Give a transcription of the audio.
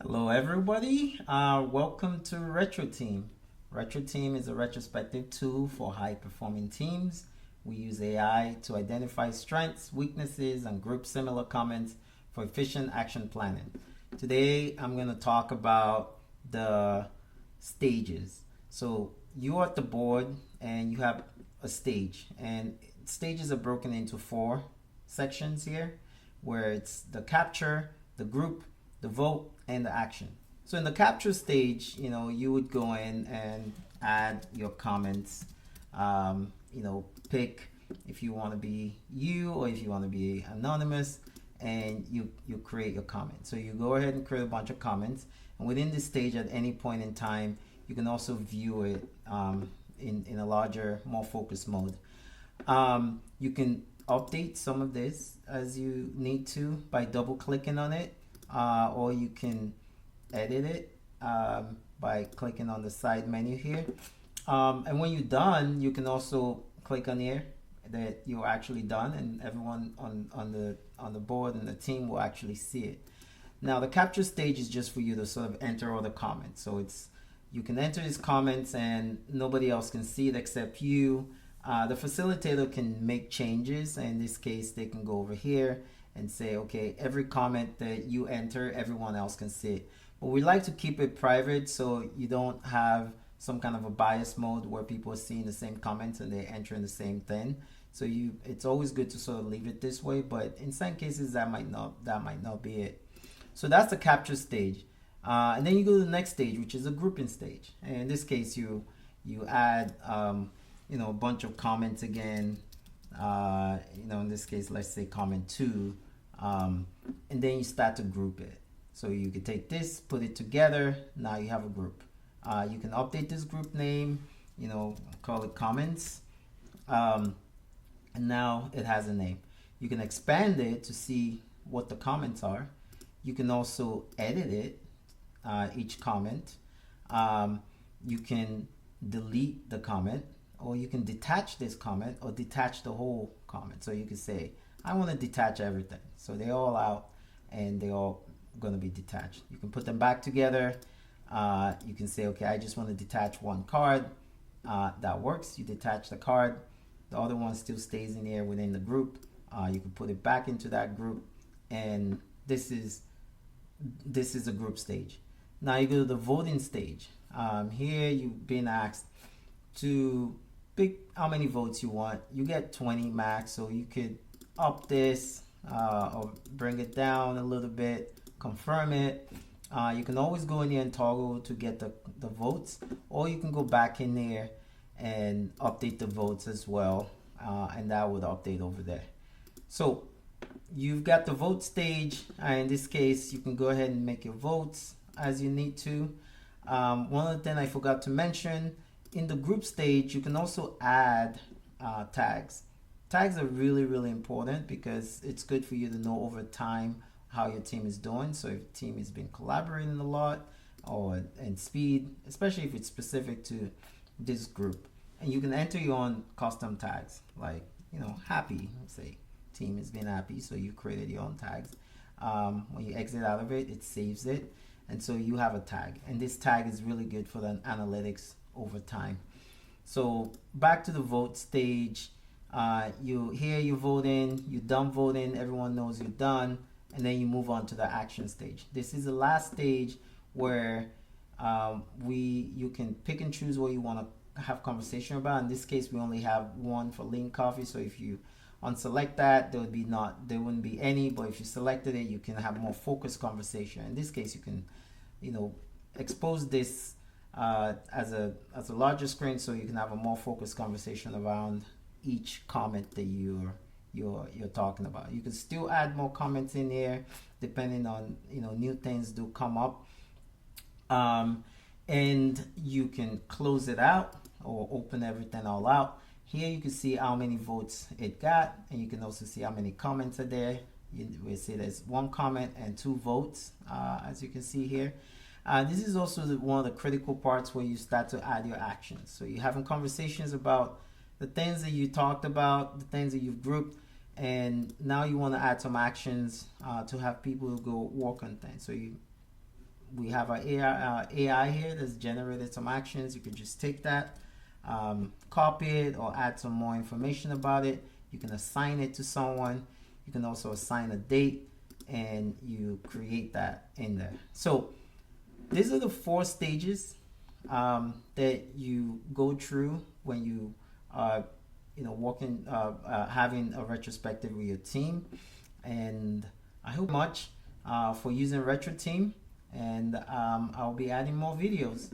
Hello, everybody. Welcome to RetroTeam. RetroTeam is a retrospective tool for high-performing teams. We use AI to identify strengths, weaknesses, and group similar comments for efficient action planning. Today, I'm going to talk about the stages. So you're at the board and you have a stage, and stages are broken into four sections here, where it's the capture, the group, the vote, and the action. So in the capture stage, you would go in and add your comments. Pick if you want to be you or if you want to be anonymous, and you create your comment. So you go ahead and create a bunch of comments, and within this stage, at any point in time, you can also view it in a larger, more focused mode. You can update some of this as you need to by double clicking on it, or you can edit it by clicking on the side menu here. And when you're done, you can also click on here that you're actually done, and everyone on the board and the team will actually see it. Now the capture stage is just for you to sort of enter all the comments. So you can enter these comments and nobody else can see it except you. The facilitator can make changes. In this case, they can go over here and say, okay, every comment that you enter, everyone else can see it. But we like to keep it private so you don't have some kind of a bias mode where people are seeing the same comments and they're entering the same thing. So it's always good to sort of leave it this way, but in some cases that might not be it. So that's the capture stage. And then you go to the next stage, which is a grouping stage. And in this case, you add a bunch of comments again. In this case, let's say comment 2, and then you start to group it. So you can take this, put it together. Now you have a group. You can update this group name. Call it comments, and now it has a name. You can expand it to see what the comments are. You can also edit it, each comment. You can delete the comment, or you can detach this comment or detach the whole comment. So you can say, I want to detach everything. So they're all out and they're all going to be detached. You can put them back together. You can say, okay, I just want to detach one card. That works. You detach the card. The other one still stays in here within the group. You can put it back into that group. And this is a group stage. Now you go to the voting stage. Here you've been asked to pick how many votes you want. You get 20 max, so you could up this or bring it down a little bit, confirm it. You can always go in here and toggle to get the votes, or you can go back in there and update the votes as well, and that would update over there. So you've got the vote stage. In this case, you can go ahead and make your votes as you need to. One other thing I forgot to mention, in the group stage, you can also add tags. Tags are really, really important because it's good for you to know over time how your team is doing. So if your team has been collaborating a lot and speed, especially if it's specific to this group. And you can enter your own custom tags, like, happy, say team has been happy, so you created your own tags. When you exit out of it, it saves it. And so you have a tag. And this tag is really good for the analytics over time. So back to the vote stage. You're voting, you're done voting, everyone knows you're done, and then you move on to the action stage. This is the last stage where you can pick and choose what you want to have conversation about. In this case, we only have one for Lean Coffee, so if you unselect that, there wouldn't be any, but if you selected it, you can have more focused conversation. In this case, you can expose this as a larger screen, so you can have a more focused conversation around each comment that you're talking about. You can still add more comments in here depending on new things do come up, and you can close it out or open everything all out. Here you can see how many votes it got, and you can also see how many comments are there. We see there's 1 comment and 2 votes, as you can see here. This is also one of the critical parts where you start to add your actions. So you're having conversations about the things that you talked about, the things that you've grouped, and now you want to add some actions to have people go work on things. So you we have our AI here that's generated some actions. You could just take that, copy it, or add some more information about it. You can assign it to someone. You can also assign a date, and you create that in there. So these are the 4 stages that you go through when you are, working, having a retrospective with your team. And I hope much for using RetroTeam, and I'll be adding more videos.